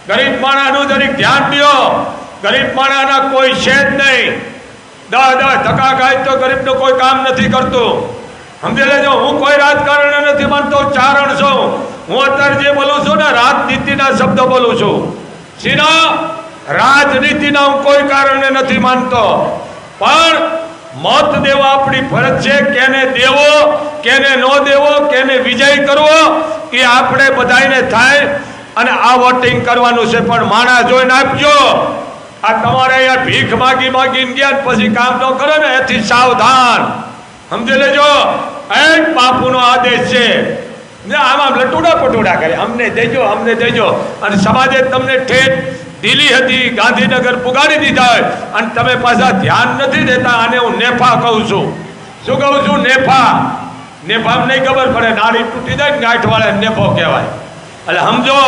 ગરીબ માણસનું જરીક ધ્યાન દો. ગરીબ માણસના કોઈ છે જ નહીં. 10 ધક્કા ખાય તો ગરીબનું કોઈ કામ નથી કરતું. સમજી લેજો. હું કોઈ રાજકારણ નથી માનતો, ચારણ છું. હું અત્યારે જે બોલું છું ને રાજનીતિના શબ્દો બોલું છું. સીના રાજનીતિના હું કોઈ કારણે નથી માનતો, પણ મત દેવો આપણી ફરજ છે. કેને દેવો, કેને ન દેવો, કેને વિજય કરવો એ આપણે બધાને થાય અને આ વોટિંગ કરવાનું છે. પણ માણસ જોઈને આપજો. આ તમારે અહીંયા ભીખ માગી માગીને ગયા પછી કામ ન કરો ને, એથી સાવધાન. સમજી લેજો. એ બાપુનો આદેશ છે. આમાં લટુડા પટુડા કરે, અમને દેજો, અમને દેજો. અને સમાજે તમને ઠેઠ દિલ્હી હતી, ગાંધીનગર પુગાડી દીધા હોય અને તમે પાછા ધ્યાન નથી દેતા. આને હું નેફા કહું છું. શું કહું છું? નેફા. નેફા નહીં ખબર પડે, નાળી તૂટી જાય ને ગાંઠ વાળા નેફો કહેવાય. એટલે સમજો.